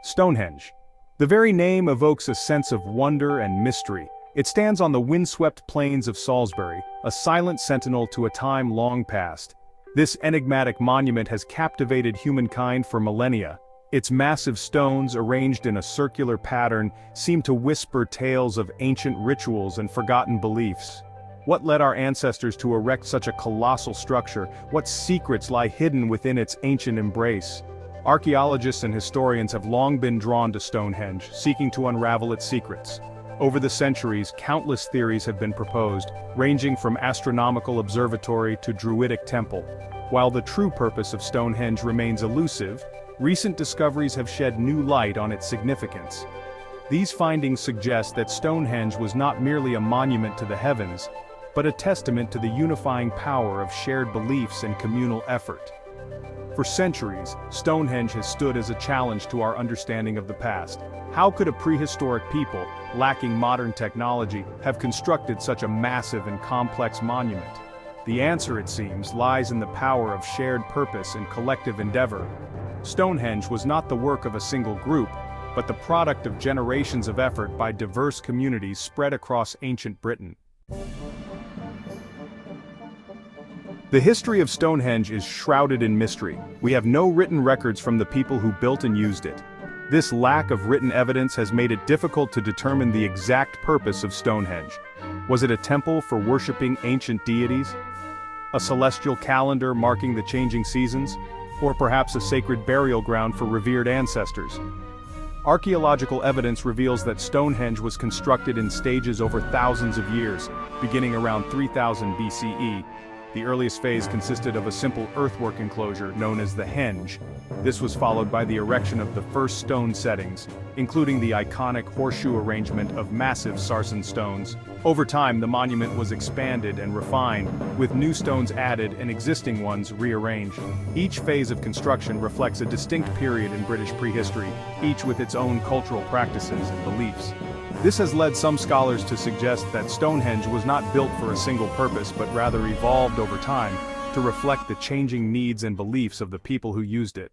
Stonehenge. The very name evokes a sense of wonder and mystery. It stands on the windswept plains of Salisbury, a silent sentinel to a time long past. This enigmatic monument has captivated humankind for millennia. Its massive stones, arranged in a circular pattern, seem to whisper tales of ancient rituals and forgotten beliefs. What led our ancestors to erect such a colossal structure? What secrets lie hidden within its ancient embrace? Archaeologists and historians have long been drawn to Stonehenge, seeking to unravel its secrets. Over the centuries, countless theories have been proposed, ranging from astronomical observatory to Druidic temple. While the true purpose of Stonehenge remains elusive, recent discoveries have shed new light on its significance. These findings suggest that Stonehenge was not merely a monument to the heavens, but a testament to the unifying power of shared beliefs and communal effort. For centuries, Stonehenge has stood as a challenge to our understanding of the past. How could a prehistoric people, lacking modern technology, have constructed such a massive and complex monument? The answer, it seems, lies in the power of shared purpose and collective endeavor. Stonehenge was not the work of a single group, but the product of generations of effort by diverse communities spread across ancient Britain. The history of Stonehenge is shrouded in mystery. We have no written records from the people who built and used it. This lack of written evidence has made it difficult to determine the exact purpose of Stonehenge. Was it a temple for worshipping ancient deities? A celestial calendar marking the changing seasons? Or perhaps a sacred burial ground for revered ancestors? Archaeological evidence reveals that Stonehenge was constructed in stages over thousands of years, beginning around 3000 BCE. The earliest phase consisted of a simple earthwork enclosure known as the henge. This was followed by the erection of the first stone settings, including the iconic horseshoe arrangement of massive sarsen stones. Over time, the monument was expanded and refined, with new stones added and existing ones rearranged. Each phase of construction reflects a distinct period in British prehistory, each with its own cultural practices and beliefs. This has led some scholars to suggest that Stonehenge was not built for a single purpose but rather evolved over time to reflect the changing needs and beliefs of the people who used it.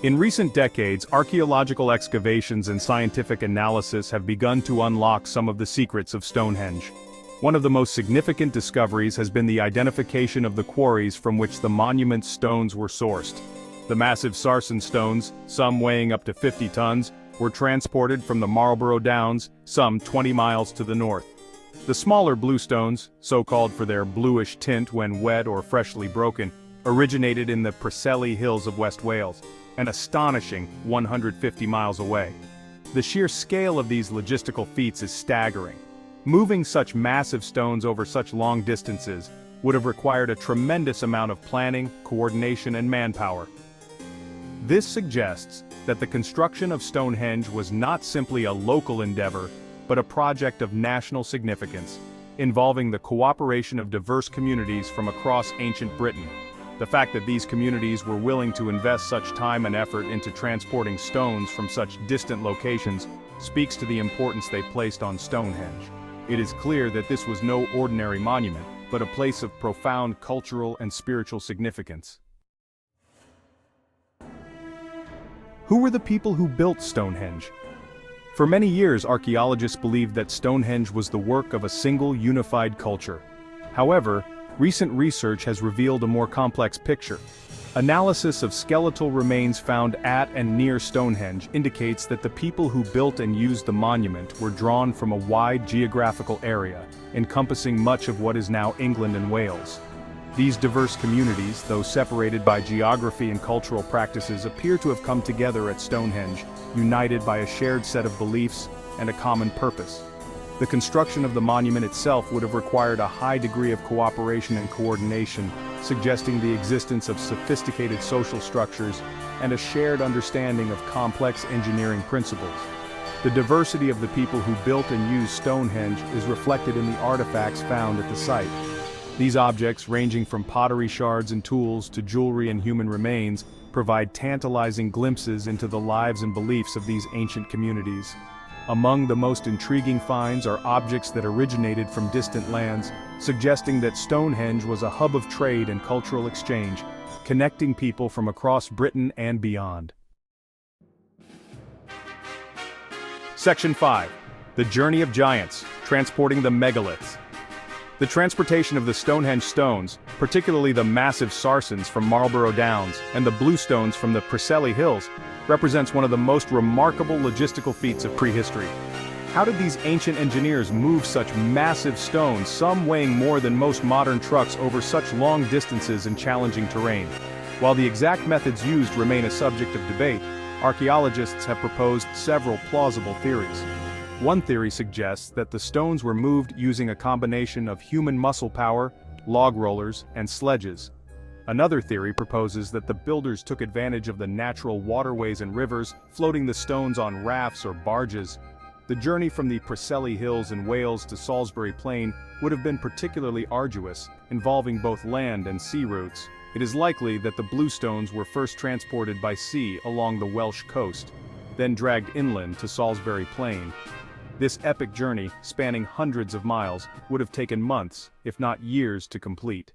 In recent decades, archaeological excavations and scientific analysis have begun to unlock some of the secrets of Stonehenge. One of the most significant discoveries has been the identification of the quarries from which the monument's stones were sourced. The massive sarsen stones, some weighing up to 50 tons, were transported from the Marlborough Downs, some 20 miles to the north. The smaller blue stones, so-called for their bluish tint when wet or freshly broken, originated in the Preseli Hills of West Wales, an astonishing 150 miles away. The sheer scale of these logistical feats is staggering. Moving such massive stones over such long distances would have required a tremendous amount of planning, coordination, and manpower. This suggests that the construction of Stonehenge was not simply a local endeavor, but a project of national significance, involving the cooperation of diverse communities from across ancient Britain. The fact that these communities were willing to invest such time and effort into transporting stones from such distant locations speaks to the importance they placed on Stonehenge. It is clear that this was no ordinary monument, but a place of profound cultural and spiritual significance. Who were the people who built Stonehenge? For many years, archaeologists believed that Stonehenge was the work of a single unified culture. However, recent research has revealed a more complex picture. Analysis of skeletal remains found at and near Stonehenge indicates that the people who built and used the monument were drawn from a wide geographical area, encompassing much of what is now England and Wales. These diverse communities, though separated by geography and cultural practices, appear to have come together at Stonehenge, united by a shared set of beliefs and a common purpose. The construction of the monument itself would have required a high degree of cooperation and coordination, suggesting the existence of sophisticated social structures and a shared understanding of complex engineering principles. The diversity of the people who built and used Stonehenge is reflected in the artifacts found at the site. These objects, ranging from pottery shards and tools to jewelry and human remains, provide tantalizing glimpses into the lives and beliefs of these ancient communities. Among the most intriguing finds are objects that originated from distant lands, suggesting that Stonehenge was a hub of trade and cultural exchange, connecting people from across Britain and beyond. Section 5. The Journey of Giants, transporting the megaliths. The transportation of the Stonehenge stones, particularly the massive sarsens from Marlborough Downs and the bluestones from the Preseli Hills, represents one of the most remarkable logistical feats of prehistory. How did these ancient engineers move such massive stones, some weighing more than most modern trucks, over such long distances and challenging terrain? While the exact methods used remain a subject of debate, archaeologists have proposed several plausible theories. One theory suggests that the stones were moved using a combination of human muscle power, log rollers, and sledges. Another theory proposes that the builders took advantage of the natural waterways and rivers, floating the stones on rafts or barges. The journey from the Preseli Hills in Wales to Salisbury Plain would have been particularly arduous, involving both land and sea routes. It is likely that the bluestones were first transported by sea along the Welsh coast, then dragged inland to Salisbury Plain. This epic journey, spanning hundreds of miles, would have taken months, if not years, to complete.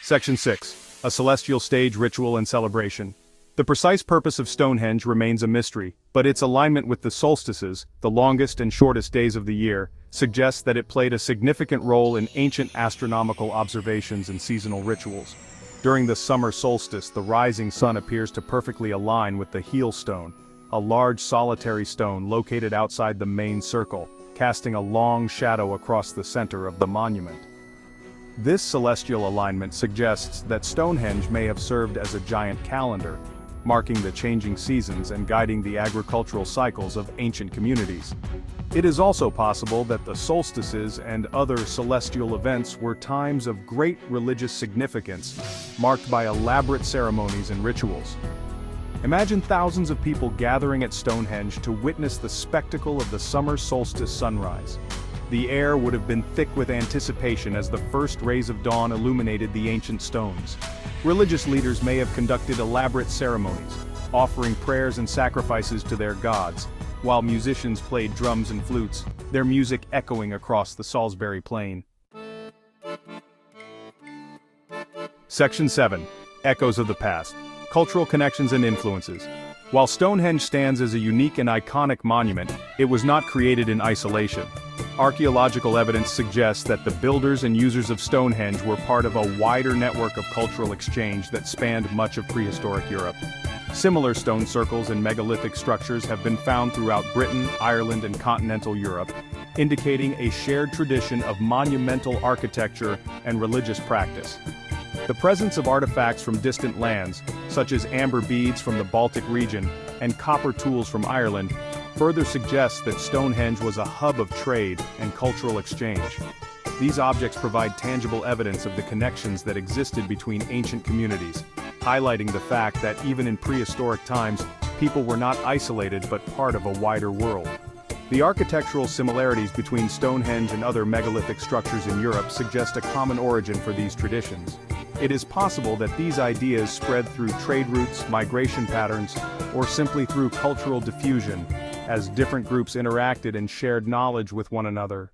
Section 6. A celestial stage ritual and celebration. The precise purpose of Stonehenge remains a mystery, but its alignment with the solstices, the longest and shortest days of the year, suggests that it played a significant role in ancient astronomical observations and seasonal rituals. During the summer solstice, the rising sun appears to perfectly align with the heel stone, a large solitary stone located outside the main circle, casting a long shadow across the center of the monument. This celestial alignment suggests that Stonehenge may have served as a giant calendar, marking the changing seasons and guiding the agricultural cycles of ancient communities. It is also possible that the solstices and other celestial events were times of great religious significance, marked by elaborate ceremonies and rituals. Imagine thousands of people gathering at Stonehenge to witness the spectacle of the summer solstice sunrise. The air would have been thick with anticipation as the first rays of dawn illuminated the ancient stones. Religious leaders may have conducted elaborate ceremonies, offering prayers and sacrifices to their gods, while musicians played drums and flutes, their music echoing across the Salisbury Plain. Section 7. Echoes of the Past. Cultural connections and influences. While Stonehenge stands as a unique and iconic monument, it was not created in isolation. Archaeological evidence suggests that the builders and users of Stonehenge were part of a wider network of cultural exchange that spanned much of prehistoric Europe. Similar stone circles and megalithic structures have been found throughout Britain, Ireland, and continental Europe, indicating a shared tradition of monumental architecture and religious practice. The presence of artifacts from distant lands, such as amber beads from the Baltic region and copper tools from Ireland, further suggests that Stonehenge was a hub of trade and cultural exchange. These objects provide tangible evidence of the connections that existed between ancient communities, highlighting the fact that even in prehistoric times, people were not isolated but part of a wider world. The architectural similarities between Stonehenge and other megalithic structures in Europe suggest a common origin for these traditions. It is possible that these ideas spread through trade routes, migration patterns, or simply through cultural diffusion, as different groups interacted and shared knowledge with one another.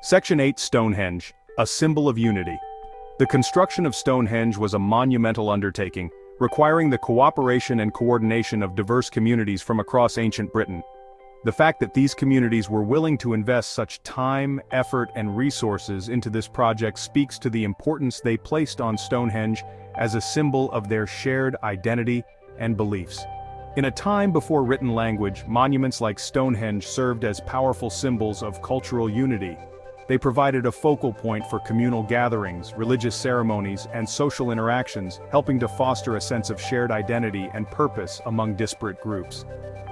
Section 8. Stonehenge, a symbol of unity. The construction of Stonehenge was a monumental undertaking, requiring the cooperation and coordination of diverse communities from across ancient Britain. The fact that these communities were willing to invest such time, effort, and resources into this project speaks to the importance they placed on Stonehenge as a symbol of their shared identity and beliefs. In a time before written language, monuments like Stonehenge served as powerful symbols of cultural unity. They provided a focal point for communal gatherings, religious ceremonies, and social interactions, helping to foster a sense of shared identity and purpose among disparate groups.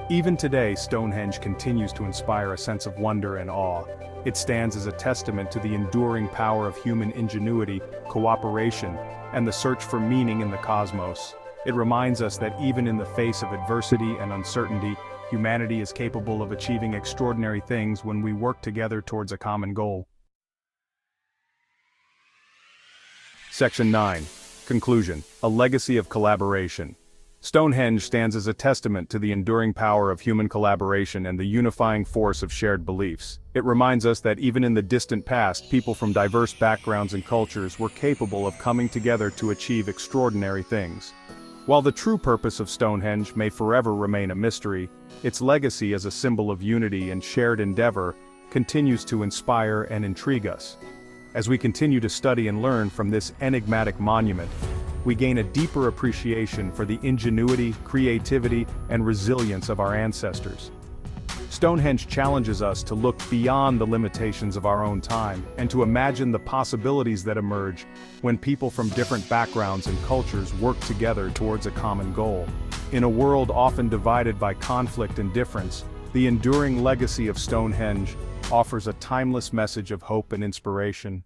Even today, Stonehenge continues to inspire a sense of wonder and awe. It stands as a testament to the enduring power of human ingenuity, cooperation, and the search for meaning in the cosmos. It reminds us that even in the face of adversity and uncertainty, humanity is capable of achieving extraordinary things when we work together towards a common goal. Section 9. Conclusion. A legacy of collaboration. Stonehenge stands as a testament to the enduring power of human collaboration and the unifying force of shared beliefs. It reminds us that even in the distant past, people from diverse backgrounds and cultures were capable of coming together to achieve extraordinary things. While the true purpose of Stonehenge may forever remain a mystery, its legacy as a symbol of unity and shared endeavor continues to inspire and intrigue us. As we continue to study and learn from this enigmatic monument, we gain a deeper appreciation for the ingenuity, creativity, and resilience of our ancestors. Stonehenge challenges us to look beyond the limitations of our own time and to imagine the possibilities that emerge when people from different backgrounds and cultures work together towards a common goal. In a world often divided by conflict and difference, the enduring legacy of Stonehenge offers a timeless message of hope and inspiration.